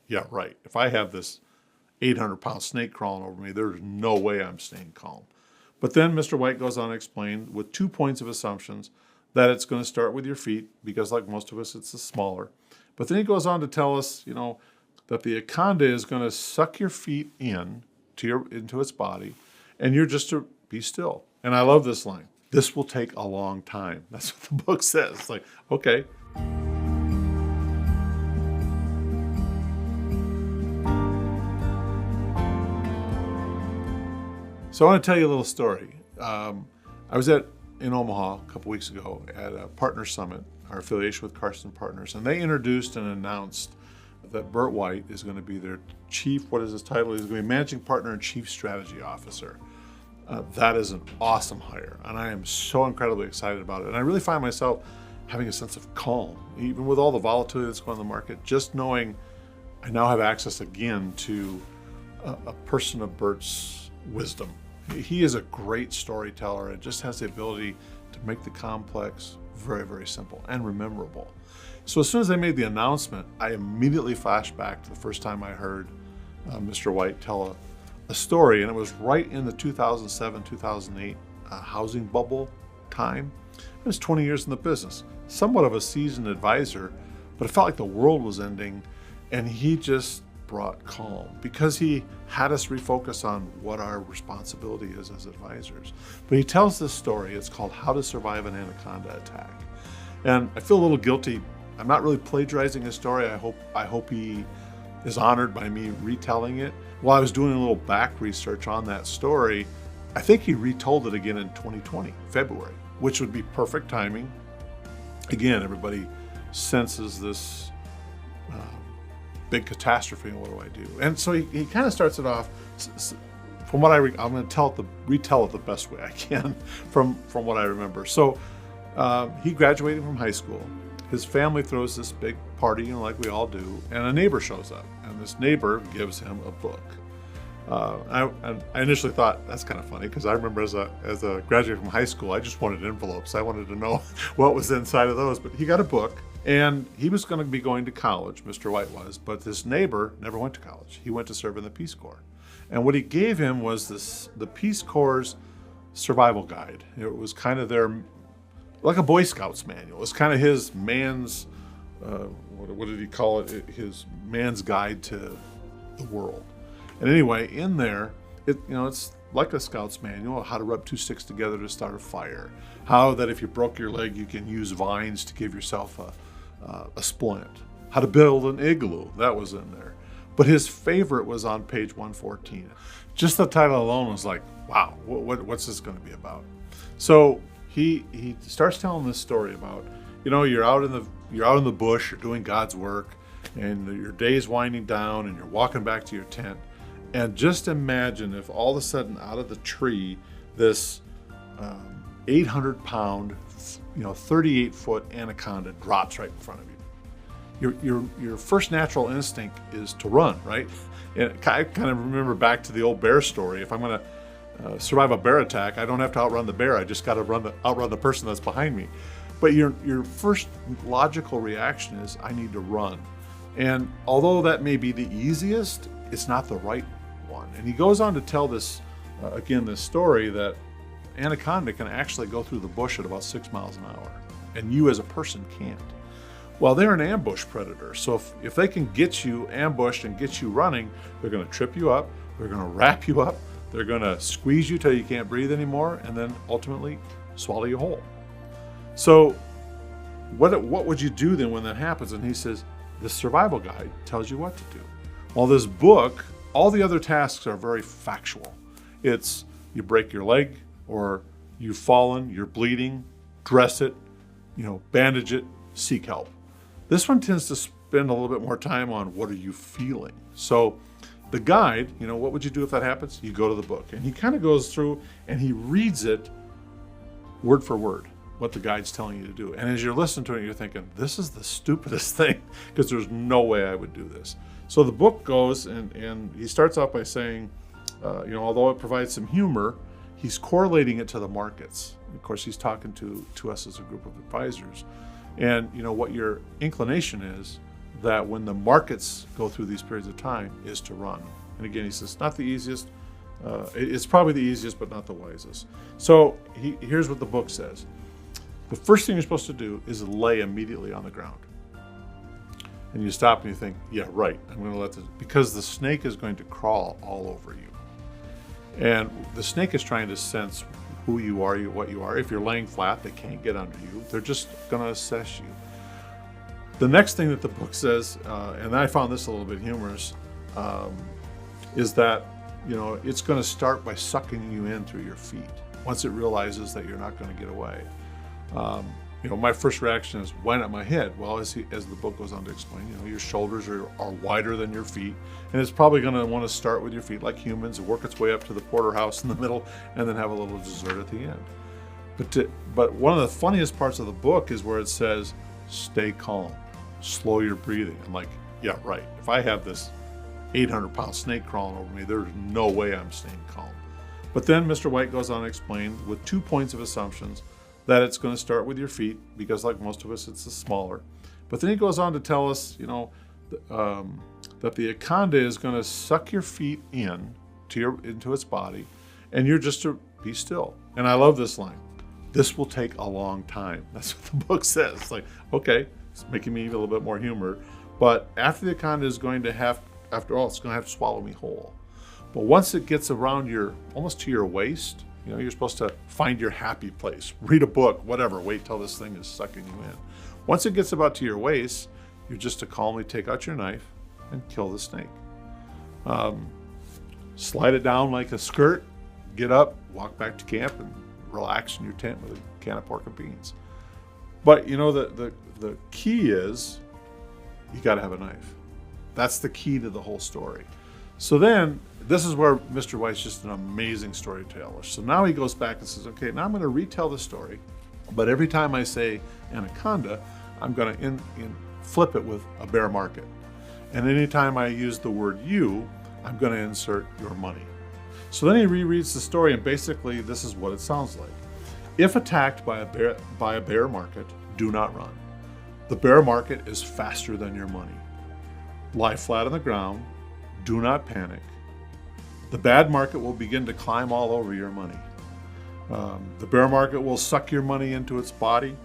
yeah, right. If I have this 800-pound snake crawling over me, there's no way I'm staying calm. But then Mr. White goes on to explain with 2 points of assumptions that it's going to start with your feet, because like most of us, it's the smaller. But then he goes on to tell us, that the anaconda is going to suck your feet into its body, and you're just to be still. And I love this line. This will take a long time. That's what the book says. It's like, okay. So I want to tell you a little story. I was in Omaha a couple weeks ago at a partner summit, our affiliation with Carson Partners, and they introduced and announced that Burt White is going to be their chief, what is his title? He's going to be managing partner and chief strategy officer. That is an awesome hire, and I am so incredibly excited about it. And I really find myself having a sense of calm, even with all the volatility that's going on in the market, just knowing I now have access again to a person of Burt's wisdom. He is a great storyteller and just has the ability to make the complex very, very simple and memorable. So as soon as they made the announcement, I immediately flashed back to the first time I heard Mr. White tell a story, and it was right in the 2007-2008 housing bubble time. I was 20 years in the business, somewhat of a seasoned advisor, but it felt like the world was ending, and he just brought calm because he had us refocus on what our responsibility is as advisors. But he tells this story. It's called How to Survive an Anaconda Attack. And I feel a little guilty. I'm not really plagiarizing his story. I hope he is honored by me retelling it. While I was doing a little back research on that story, I think he retold it again in 2020, February, which would be perfect timing. Again, everybody senses this big catastrophe, and what do I do? And so he kind of starts it off from what I'm going to retell it the best way I can from what I remember. So he graduated from high school. His family throws this big party, like we all do, and a neighbor shows up, and this neighbor gives him a book. I initially thought that's kind of funny because I remember as a graduate from high school, I just wanted envelopes. I wanted to know what was inside of those, but he got a book. And he was going to be going to college, Mr. White was, but this neighbor never went to college. He went to serve in the Peace Corps. And what he gave him was the Peace Corps' survival guide. It was kind of like a Boy Scouts manual. It was kind of his man's, what did he call it? His man's guide to the world. And anyway, in there, it's like a Scouts manual, how to rub 2 sticks together to start a fire. How that if you broke your leg, you can use vines to give yourself a splint. How to build an igloo, that was in there. But his favorite was on page 114. Just the title alone was like, wow, what's this going to be about? So he starts telling this story about, you're out in the bush, you're doing God's work, and your day's winding down, and you're walking back to your tent. And just imagine if all of a sudden out of the tree, this 800-pound, 38-foot anaconda drops right in front of you. Your first natural instinct is to run, right? And I kind of remember back to the old bear story. If I'm going to survive a bear attack, I don't have to outrun the bear. I just got to outrun the person that's behind me. But your first logical reaction is, I need to run. And although that may be the easiest, it's not the right one. And he goes on to tell this story that anaconda can actually go through the bush at about 6 miles an hour, and you as a person can't. Well, they're an ambush predator, so if they can get you ambushed and get you running, they're going to trip you up, they're going to wrap you up, they're going to squeeze you till you can't breathe anymore, and then ultimately swallow you whole. So what would you do then when that happens? And he says, the survival guide tells you what to do. Well, this book, all the other tasks are very factual. It's you break your leg, or you've fallen, you're bleeding, dress it, bandage it, seek help. This one tends to spend a little bit more time on what are you feeling. So the guide, what would you do if that happens? You go to the book, and he kind of goes through and he reads it word for word, what the guide's telling you to do. And as you're listening to it, you're thinking, this is the stupidest thing, because there's no way I would do this. So the book goes, and he starts out by saying, although it provides some humor, he's correlating it to the markets. Of course, he's talking to us as a group of advisors. And what your inclination is that when the markets go through these periods of time is to run. And again, he says, not the easiest. It's probably the easiest, but not the wisest. So here's what the book says. The first thing you're supposed to do is lay immediately on the ground. And you stop and you think, yeah, right, I'm going to let this, because the snake is going to crawl all over you. And the snake is trying to sense who you are, what you are. If you're laying flat, they can't get under you. They're just going to assess you. The next thing that the book says, and I found this a little bit humorous, is that, it's going to start by sucking you in through your feet once it realizes that you're not going to get away. My first reaction is, why not my head? Well, as the book goes on to explain, your shoulders are wider than your feet, and it's probably going to want to start with your feet like humans and work its way up to the porterhouse in the middle and then have a little dessert at the end. But one of the funniest parts of the book is where it says, stay calm, slow your breathing. I'm like, yeah, right. If I have this 800-pound snake crawling over me, there's no way I'm staying calm. But then Mr. White goes on to explain with 2 points of assumptions that it's going to start with your feet, because like most of us, it's the smaller. But then he goes on to tell us, that the anaconda is going to suck your feet into its body, and you're just to be still. And I love this line. This will take a long time. That's what the book says. It's like, okay, it's making me a little bit more humor. But after the anaconda is going to have, after all, it's going to have to swallow me whole. But once it gets around almost to your waist, you're supposed to find your happy place, read a book, whatever, wait till this thing is sucking you in. Once it gets about to your waist, you're just to calmly take out your knife and kill the snake. Slide it down like a skirt, get up, walk back to camp, and relax in your tent with a can of pork and beans. But the key is you got to have a knife. That's the key to the whole story. So then, this is where Mr. White's just an amazing storyteller. So now he goes back and says, okay, now I'm going to retell the story, but every time I say anaconda, I'm going to flip it with a bear market. And anytime I use the word you, I'm going to insert your money. So then he rereads the story, and basically this is what it sounds like. If attacked by a bear market, do not run. The bear market is faster than your money. Lie flat on the ground. Do not panic. The bad market will begin to climb all over your money. The bear market will suck your money into its body,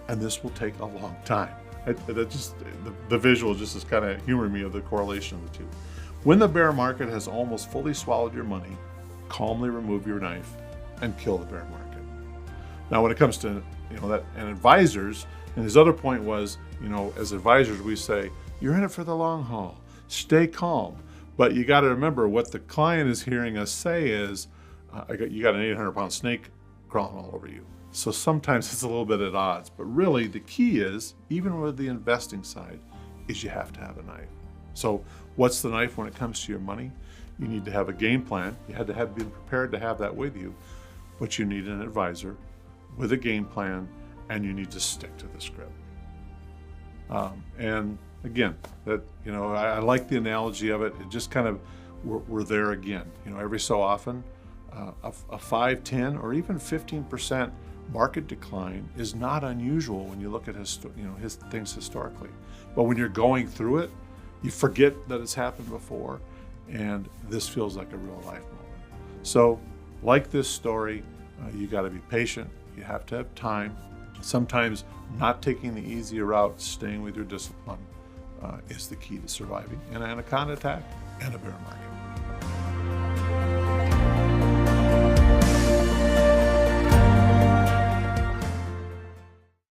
and this will take a long time. The visual just is kind of humoring me of the correlation of the two. When the bear market has almost fully swallowed your money, calmly remove your knife and kill the bear market. Now, when it comes to and advisors, and his other point was, as advisors we say, you're in it for the long haul. Stay calm. But you got to remember, what the client is hearing us say is, you got an 800-pound snake crawling all over you. So sometimes it's a little bit at odds. But really, the key is, even with the investing side, is you have to have a knife. So what's the knife when it comes to your money? You need to have a game plan. You had to be prepared to have that with you. But you need an advisor with a game plan, and you need to stick to the script. And again, I like the analogy of it. It just kind of, we're there again. Every so often, a 5, 10, or even 15% market decline is not unusual when you look at his things historically. But when you're going through it, you forget that it's happened before, and this feels like a real life moment. So, like this story, you got to be patient. You have to have time. Sometimes not taking the easier route, staying with your discipline, is the key to surviving an anaconda attack and a bear market.